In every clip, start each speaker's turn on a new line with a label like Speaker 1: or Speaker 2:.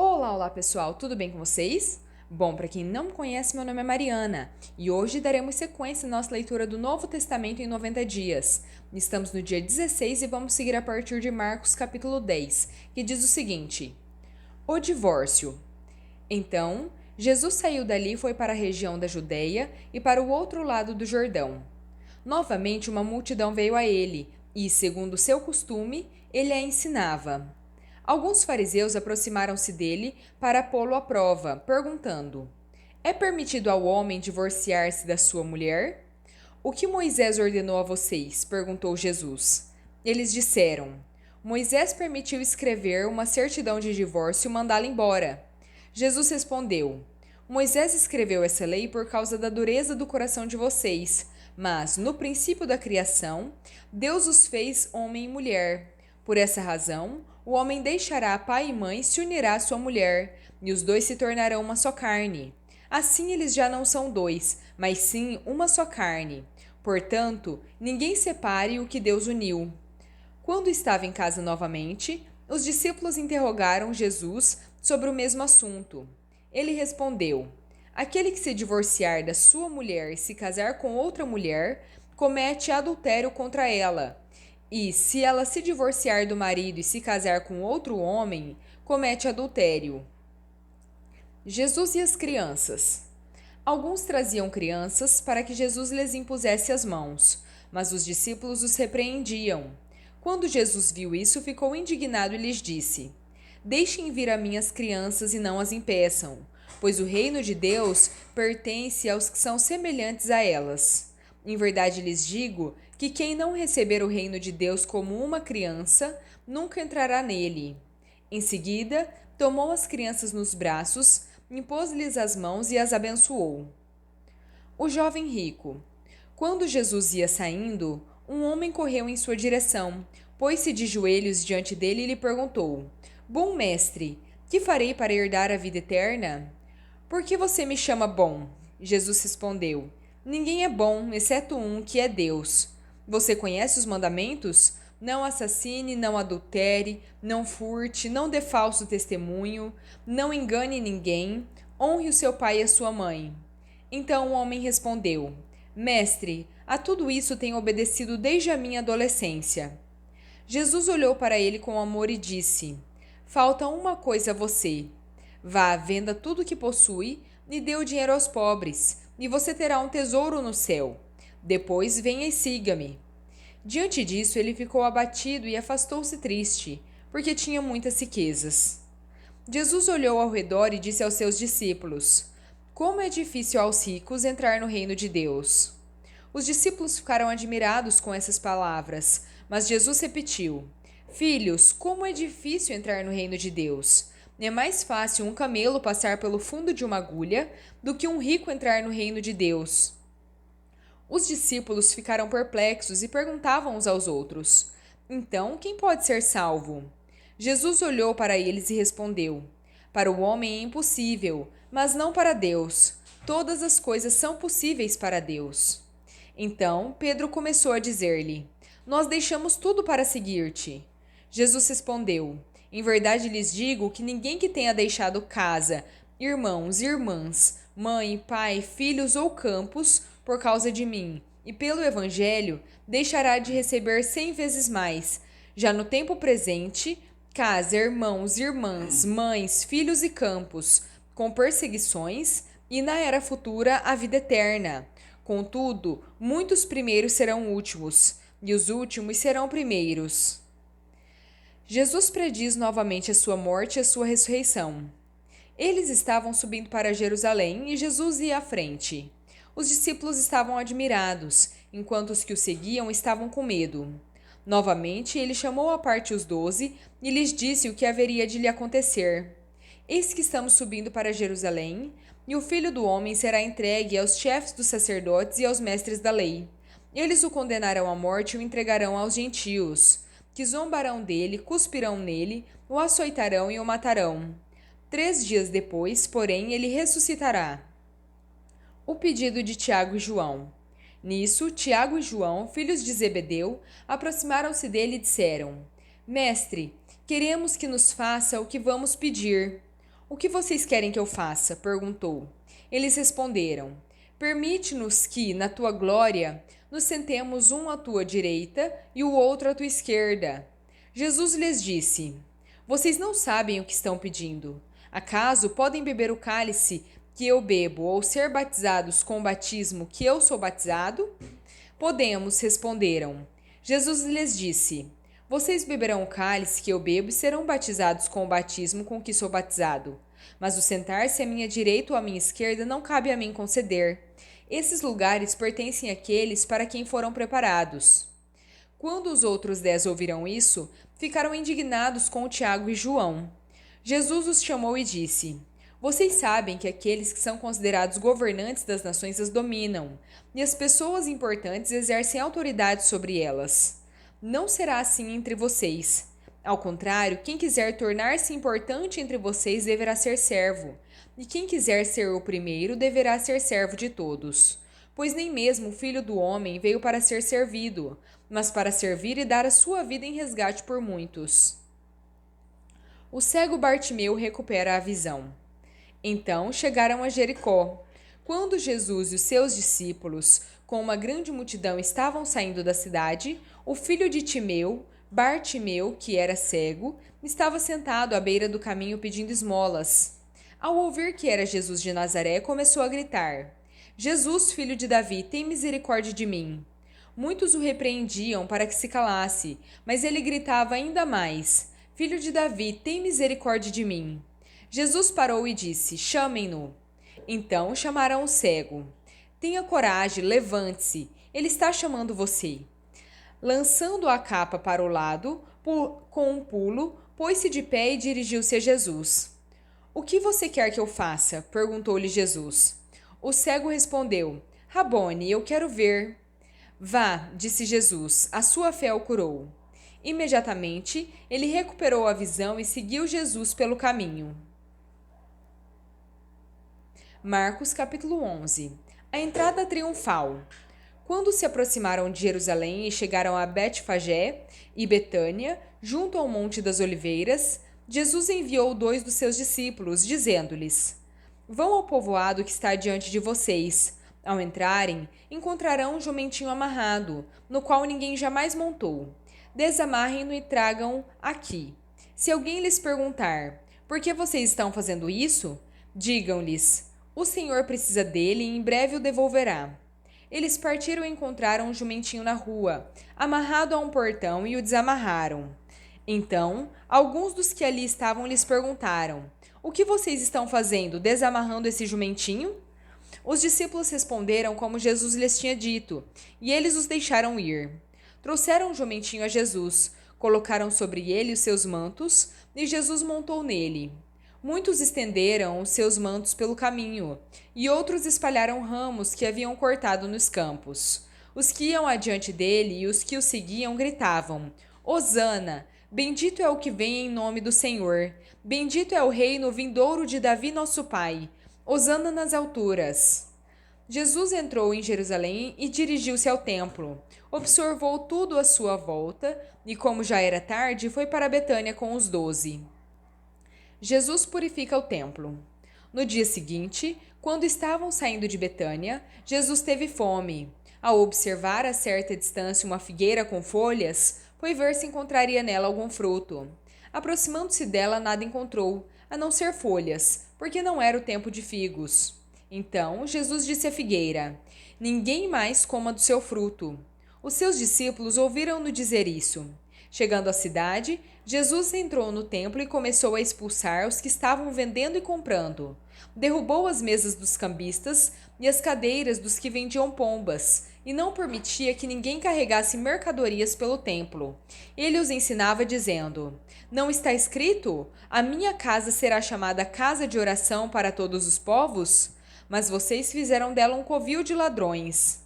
Speaker 1: Olá pessoal, tudo bem com vocês? Bom, para quem não me conhece, meu nome é Mariana e hoje daremos sequência à nossa leitura do Novo Testamento em 90 dias. Estamos no dia 16 e vamos seguir a partir de Marcos capítulo 10, que diz o seguinte: O divórcio. Então, Jesus saiu dali e foi para a região da Judeia e para o outro lado do Jordão. Novamente uma multidão veio a ele e, segundo seu costume, ele a ensinava. Alguns fariseus aproximaram-se dele para pô-lo à prova, perguntando: É permitido ao homem divorciar-se da sua mulher? O que Moisés ordenou a vocês? Perguntou Jesus. Eles disseram: Moisés permitiu escrever uma certidão de divórcio e mandá-la embora. Jesus respondeu: Moisés escreveu essa lei por causa da dureza do coração de vocês, mas, no princípio da criação, Deus os fez homem e mulher. Por essa razão, o homem deixará pai e mãe, se unirá à sua mulher, e os dois se tornarão uma só carne. Assim eles já não são dois, mas sim uma só carne. Portanto, ninguém separe o que Deus uniu. Quando estava em casa novamente, os discípulos interrogaram Jesus sobre o mesmo assunto. Ele respondeu: Aquele que se divorciar da sua mulher e se casar com outra mulher, comete adultério contra ela. E, se ela se divorciar do marido e se casar com outro homem, comete adultério. Jesus e as crianças. Alguns traziam crianças para que Jesus lhes impusesse as mãos, mas os discípulos os repreendiam. Quando Jesus viu isso, ficou indignado e lhes disse: Deixem vir a minhas crianças e não as impeçam, pois o reino de Deus pertence aos que são semelhantes a elas. Em verdade lhes digo que quem não receber o reino de Deus como uma criança, nunca entrará nele. Em seguida, tomou as crianças nos braços, impôs-lhes as mãos e as abençoou. O jovem rico. Quando Jesus ia saindo, um homem correu em sua direção, pôs-se de joelhos diante dele e lhe perguntou: Bom mestre, que farei para herdar a vida eterna? Por que você me chama bom? Jesus respondeu: Ninguém é bom, exceto um, que é Deus. Você conhece os mandamentos? Não assassine, não adultere, não furte, não dê falso testemunho, não engane ninguém, honre o seu pai e a sua mãe. Então o homem respondeu: Mestre, a tudo isso tenho obedecido desde a minha adolescência. Jesus olhou para ele com amor e disse: Falta uma coisa a você. Vá, venda tudo o que possui e dê o dinheiro aos pobres, e você terá um tesouro no céu. Depois venha e siga-me. Diante disso, ele ficou abatido e afastou-se triste, porque tinha muitas riquezas. Jesus olhou ao redor e disse aos seus discípulos: Como é difícil aos ricos entrar no reino de Deus. Os discípulos ficaram admirados com essas palavras, mas Jesus repetiu: Filhos, como é difícil entrar no reino de Deus. É mais fácil um camelo passar pelo fundo de uma agulha do que um rico entrar no reino de Deus. Os discípulos ficaram perplexos e perguntavam uns aos outros: Então, quem pode ser salvo? Jesus olhou para eles e respondeu: Para o homem é impossível, mas não para Deus. Todas as coisas são possíveis para Deus. Então Pedro começou a dizer-lhe: Nós deixamos tudo para seguir-te. Jesus respondeu: Em verdade lhes digo que ninguém que tenha deixado casa, irmãos, irmãs, mãe, pai, filhos ou campos, por causa de mim e pelo Evangelho, deixará de receber 100 vezes mais, já no tempo presente, casa, irmãos, irmãs, mães, filhos e campos, com perseguições, e na era futura a vida eterna. Contudo, muitos primeiros serão últimos, e os últimos serão primeiros. Jesus prediz novamente a sua morte e a sua ressurreição. Eles estavam subindo para Jerusalém e Jesus ia à frente. Os discípulos estavam admirados, enquanto os que o seguiam estavam com medo. Novamente, ele chamou à parte os 12 e lhes disse o que haveria de lhe acontecer. Eis que estamos subindo para Jerusalém, e o Filho do Homem será entregue aos chefes dos sacerdotes e aos mestres da lei. Eles o condenarão à morte e o entregarão aos gentios, que zombarão dele, cuspirão nele, o açoitarão e o matarão. 3 dias depois, porém, ele ressuscitará. O pedido de Tiago e João. Nisso, Tiago e João, filhos de Zebedeu, aproximaram-se dele e disseram: Mestre, queremos que nos faça o que vamos pedir. O que vocês querem que eu faça? Perguntou. Eles responderam: Permite-nos que, na tua glória, nos sentemos um à tua direita e o outro à tua esquerda. Jesus lhes disse: Vocês não sabem o que estão pedindo. Acaso podem beber o cálice que eu bebo ou ser batizados com o batismo que eu sou batizado? Podemos, responderam. Jesus lhes disse: Vocês beberão o cálice que eu bebo e serão batizados com o batismo com que sou batizado. Mas o sentar-se à minha direita ou à minha esquerda não cabe a mim conceder. Esses lugares pertencem àqueles para quem foram preparados. Quando os outros 10 ouviram isso, ficaram indignados com Tiago e João. Jesus os chamou e disse: Vocês sabem que aqueles que são considerados governantes das nações as dominam, e as pessoas importantes exercem autoridade sobre elas. Não será assim entre vocês. Ao contrário, quem quiser tornar-se importante entre vocês deverá ser servo, e quem quiser ser o primeiro deverá ser servo de todos. Pois nem mesmo o Filho do Homem veio para ser servido, mas para servir e dar a sua vida em resgate por muitos. O cego Bartimeu recupera a visão. Então chegaram a Jericó. Quando Jesus e os seus discípulos, com uma grande multidão, estavam saindo da cidade, o filho de Timeu, Bartimeu, que era cego, estava sentado à beira do caminho pedindo esmolas. Ao ouvir que era Jesus de Nazaré, começou a gritar: Jesus, filho de Davi, tem misericórdia de mim. Muitos o repreendiam para que se calasse, mas ele gritava ainda mais: Filho de Davi, tem misericórdia de mim. Jesus parou e disse: Chamem-no. Então chamaram o cego. Tenha coragem, levante-se, ele está chamando você. Lançando a capa para o lado, com um pulo, pôs-se de pé e dirigiu-se a Jesus. O que você quer que eu faça? Perguntou-lhe Jesus. O cego respondeu: Rabone, eu quero ver. Vá, disse Jesus, a sua fé o curou. Imediatamente, ele recuperou a visão e seguiu Jesus pelo caminho. Marcos capítulo 11. A entrada triunfal. Quando se aproximaram de Jerusalém e chegaram a Betfagé e Betânia, junto ao Monte das Oliveiras, Jesus enviou 2 dos seus discípulos, dizendo-lhes: Vão ao povoado que está diante de vocês. Ao entrarem, encontrarão um jumentinho amarrado, no qual ninguém jamais montou. Desamarrem-no e tragam aqui. Se alguém lhes perguntar: Por que vocês estão fazendo isso? Digam-lhes: O Senhor precisa dele e em breve o devolverá. Eles partiram e encontraram um jumentinho na rua, amarrado a um portão, e o desamarraram. Então, alguns dos que ali estavam lhes perguntaram: O que vocês estão fazendo, desamarrando esse jumentinho? Os discípulos responderam como Jesus lhes tinha dito, e eles os deixaram ir. Trouxeram o jumentinho a Jesus, colocaram sobre ele os seus mantos, e Jesus montou nele. Muitos estenderam os seus mantos pelo caminho, e outros espalharam ramos que haviam cortado nos campos. Os que iam adiante dele e os que o seguiam gritavam: Hosana! Bendito é o que vem em nome do Senhor! Bendito é o reino vindouro de Davi nosso pai! Hosana nas alturas! Jesus entrou em Jerusalém e dirigiu-se ao templo. Observou tudo à sua volta e, como já era tarde, foi para Betânia com os 12. Jesus purifica o templo. No dia seguinte, quando estavam saindo de Betânia, Jesus teve fome. Ao observar a certa distância uma figueira com folhas, foi ver se encontraria nela algum fruto. Aproximando-se dela, nada encontrou, a não ser folhas, porque não era o tempo de figos. Então Jesus disse à figueira: Ninguém mais coma do seu fruto. Os seus discípulos ouviram-no dizer isso. Chegando à cidade, Jesus entrou no templo e começou a expulsar os que estavam vendendo e comprando. Derrubou as mesas dos cambistas e as cadeiras dos que vendiam pombas, e não permitia que ninguém carregasse mercadorias pelo templo. Ele os ensinava dizendo: Não está escrito: A minha casa será chamada casa de oração para todos os povos? Mas vocês fizeram dela um covil de ladrões.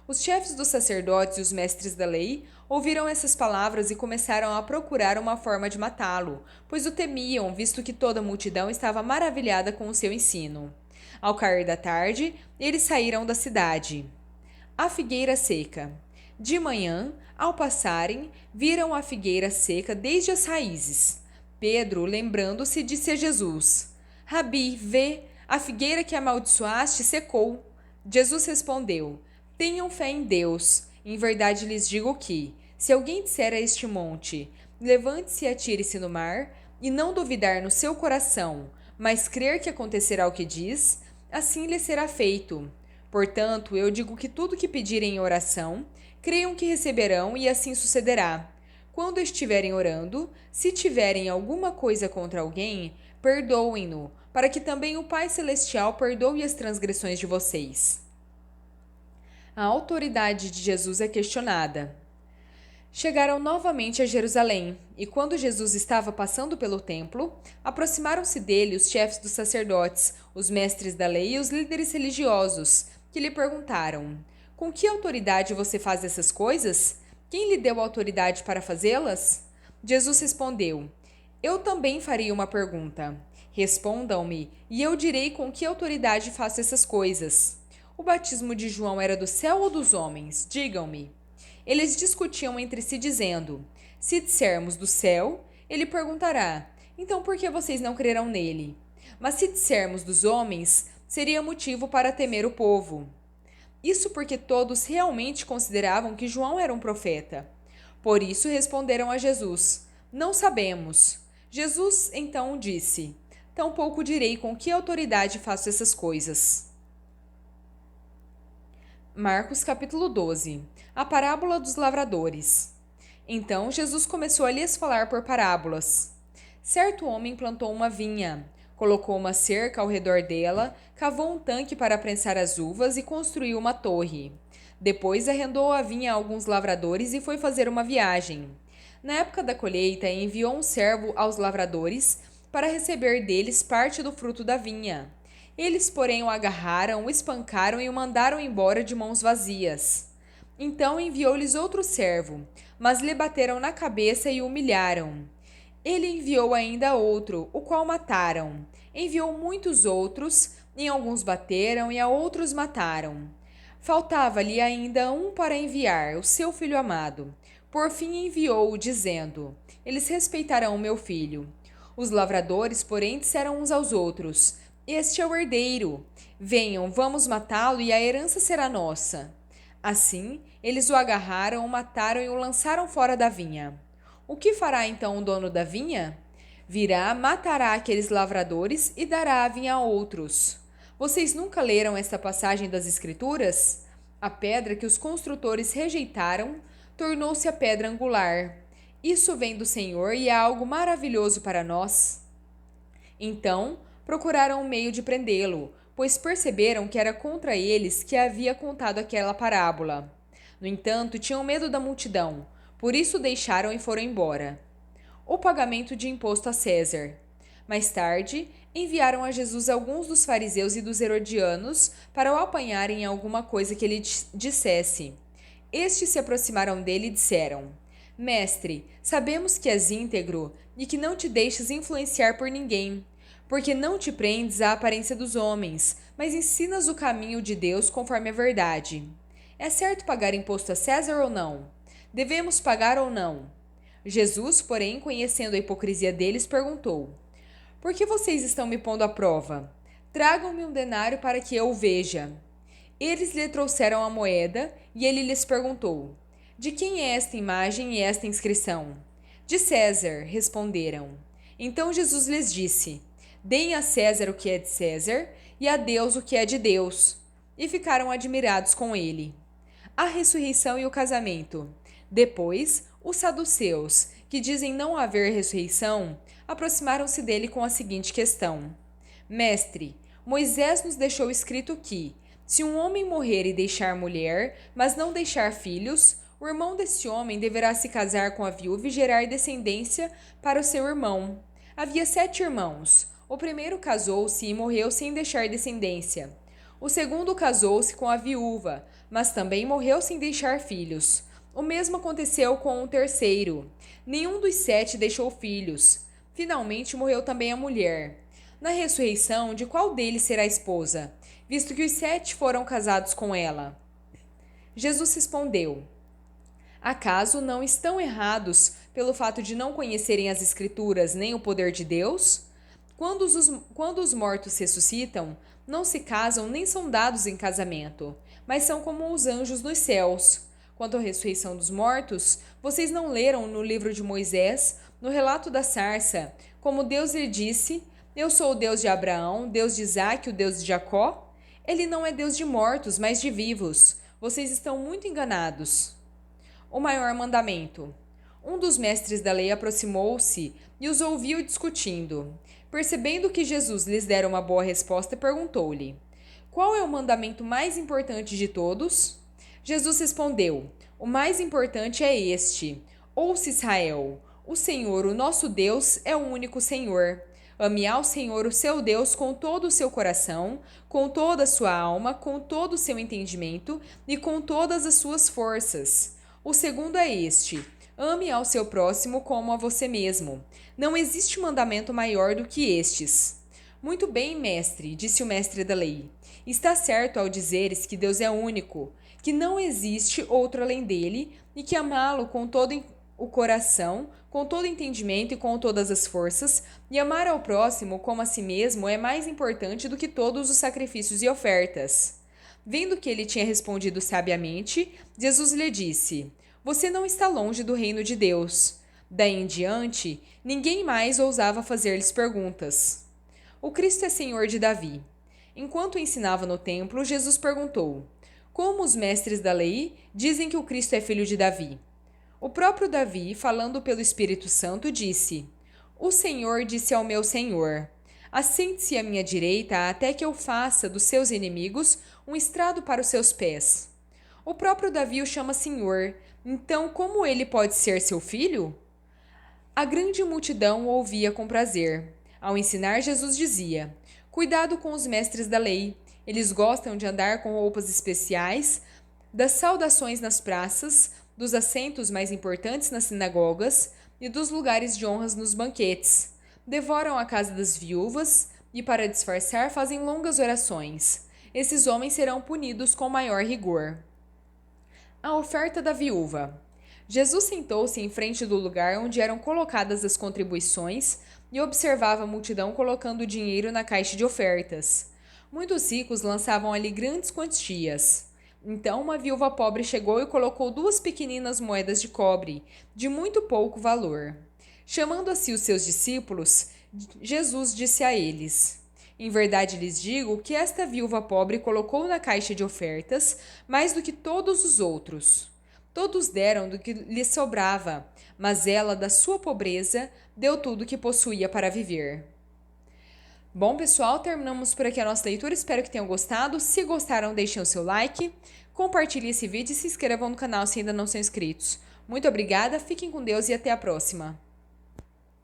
Speaker 1: Os chefes dos sacerdotes e os mestres da lei ouviram essas palavras e começaram a procurar uma forma de matá-lo, pois o temiam, visto que toda a multidão estava maravilhada com o seu ensino. Ao cair da tarde, eles saíram da cidade. A figueira seca. De manhã, ao passarem, viram a figueira seca desde as raízes. Pedro, lembrando-se, disse a Jesus: Rabi, vê, a figueira que amaldiçoaste secou. Jesus respondeu: Tenham fé em Deus. Em verdade lhes digo que, se alguém disser a este monte, levante-se e atire-se no mar, e não duvidar no seu coração, mas crer que acontecerá o que diz, assim lhe será feito. Portanto, eu digo que tudo que pedirem em oração, creiam que receberão e assim sucederá. Quando estiverem orando, se tiverem alguma coisa contra alguém, perdoem-no, para que também o Pai Celestial perdoe as transgressões de vocês. A autoridade de Jesus é questionada. Chegaram novamente a Jerusalém, e quando Jesus estava passando pelo templo, aproximaram-se dele os chefes dos sacerdotes, os mestres da lei e os líderes religiosos, que lhe perguntaram: Com que autoridade você faz essas coisas? Quem lhe deu autoridade para fazê-las? Jesus respondeu: Eu também faria uma pergunta. Respondam-me, e eu direi com que autoridade faço essas coisas. O batismo de João era do céu ou dos homens? Digam-me. Eles discutiam entre si, dizendo: Se dissermos do céu, ele perguntará: Então por que vocês não crerão nele? Mas se dissermos dos homens, seria motivo para temer o povo. Isso porque todos realmente consideravam que João era um profeta. Por isso responderam a Jesus: Não sabemos. Jesus então disse: Tampouco direi com que autoridade faço essas coisas. Marcos capítulo 12. A parábola dos lavradores. Então Jesus começou a lhes falar por parábolas. Certo homem plantou uma vinha, colocou uma cerca ao redor dela, cavou um tanque para prensar as uvas e construiu uma torre. Depois arrendou a vinha a alguns lavradores e foi fazer uma viagem. Na época da colheita, enviou um servo aos lavradores para receber deles parte do fruto da vinha. Eles, porém, o agarraram, o espancaram e o mandaram embora de mãos vazias. Então enviou-lhes outro servo, mas lhe bateram na cabeça e o humilharam. Ele enviou ainda outro, o qual mataram. Enviou muitos outros, em alguns bateram e a outros mataram. Faltava-lhe ainda um para enviar, o seu filho amado. Por fim enviou-o, dizendo: Eles respeitarão meu filho. Os lavradores, porém, disseram uns aos outros: Este é o herdeiro. Venham, vamos matá-lo e a herança será nossa. Assim, eles o agarraram, o mataram e o lançaram fora da vinha. O que fará então o dono da vinha? Virá, matará aqueles lavradores e dará a vinha a outros. Vocês nunca leram esta passagem das Escrituras? A pedra que os construtores rejeitaram tornou-se a pedra angular. Isso vem do Senhor e é algo maravilhoso para nós. Então, procuraram um meio de prendê-lo, pois perceberam que era contra eles que havia contado aquela parábola. No entanto, tinham medo da multidão, por isso deixaram e foram embora. O pagamento de imposto a César. Mais tarde, enviaram a Jesus alguns dos fariseus e dos herodianos para o apanharem em alguma coisa que ele dissesse. Estes se aproximaram dele e disseram: Mestre, sabemos que és íntegro e que não te deixas influenciar por ninguém, porque não te prendes à aparência dos homens, mas ensinas o caminho de Deus conforme a verdade. É certo pagar imposto a César ou não? Devemos pagar ou não? Jesus, porém, conhecendo a hipocrisia deles, perguntou: Por que vocês estão me pondo à prova? Tragam-me um denário para que eu o veja. Eles lhe trouxeram a moeda, e ele lhes perguntou: De quem é esta imagem e esta inscrição? De César, responderam. Então Jesus lhes disse: Deem a César o que é de César, e a Deus o que é de Deus. E ficaram admirados com ele. A ressurreição e o casamento. Depois, os saduceus, que dizem não haver ressurreição, aproximaram-se dele com a seguinte questão: Mestre, Moisés nos deixou escrito que, se um homem morrer e deixar mulher, mas não deixar filhos, o irmão desse homem deverá se casar com a viúva e gerar descendência para o seu irmão. Havia 7 irmãos. O primeiro casou-se e morreu sem deixar descendência. O segundo casou-se com a viúva, mas também morreu sem deixar filhos. O mesmo aconteceu com o terceiro. Nenhum dos 7 deixou filhos. Finalmente morreu também a mulher. Na ressurreição, de qual deles será esposa, visto que os 7 foram casados com ela? Jesus respondeu: Acaso não estão errados pelo fato de não conhecerem as Escrituras nem o poder de Deus? Quando os mortos ressuscitam, não se casam nem são dados em casamento, mas são como os anjos nos céus. Quanto à ressurreição dos mortos, vocês não leram no livro de Moisés, no relato da sarça, como Deus lhe disse: Eu sou o Deus de Abraão, Deus de Isaque, o Deus de Jacó? Ele não é Deus de mortos, mas de vivos. Vocês estão muito enganados. O maior mandamento. Um dos mestres da lei aproximou-se e os ouviu discutindo. Percebendo que Jesus lhes dera uma boa resposta, perguntou-lhe: Qual é o mandamento mais importante de todos? Jesus respondeu: O mais importante é este: Ouça, Israel, o Senhor, o nosso Deus, é o único Senhor. Ame ao Senhor, o seu Deus, com todo o seu coração, com toda a sua alma, com todo o seu entendimento e com todas as suas forças. O segundo é este: ame ao seu próximo como a você mesmo. Não existe mandamento maior do que estes. Muito bem, mestre, disse o mestre da lei. Está certo ao dizeres que Deus é único, que não existe outro além dele e que amá-lo com todo o coração, com todo o entendimento e com todas as forças, e amar ao próximo como a si mesmo é mais importante do que todos os sacrifícios e ofertas. Vendo que ele tinha respondido sabiamente, Jesus lhe disse: Você não está longe do reino de Deus. Daí em diante, ninguém mais ousava fazer-lhes perguntas. O Cristo é Senhor de Davi. Enquanto ensinava no templo, Jesus perguntou: Como os mestres da lei dizem que o Cristo é filho de Davi? O próprio Davi, falando pelo Espírito Santo, disse: O Senhor disse ao meu Senhor: Assente-se à minha direita até que eu faça dos seus inimigos um estrado para os seus pés. O próprio Davi o chama Senhor, então como ele pode ser seu filho? A grande multidão o ouvia com prazer. Ao ensinar, Jesus dizia: Cuidado com os mestres da lei. Eles gostam de andar com roupas especiais, das saudações nas praças, dos assentos mais importantes nas sinagogas e dos lugares de honras nos banquetes. Devoram a casa das viúvas e, para disfarçar, fazem longas orações. Esses homens serão punidos com maior rigor. A oferta da viúva. Jesus sentou-se em frente do lugar onde eram colocadas as contribuições e observava a multidão colocando dinheiro na caixa de ofertas. Muitos ricos lançavam ali grandes quantias. Então uma viúva pobre chegou e colocou 2 pequeninas moedas de cobre, de muito pouco valor. Chamando a si os seus discípulos, Jesus disse a eles: Em verdade lhes digo que esta viúva pobre colocou na caixa de ofertas mais do que todos os outros. Todos deram do que lhes sobrava, mas ela, da sua pobreza, deu tudo o que possuía para viver. Bom, pessoal, terminamos por aqui a nossa leitura. Espero que tenham gostado. Se gostaram, deixem o seu like, compartilhem esse vídeo e se inscrevam no canal se ainda não são inscritos. Muito obrigada, fiquem com Deus e até a próxima.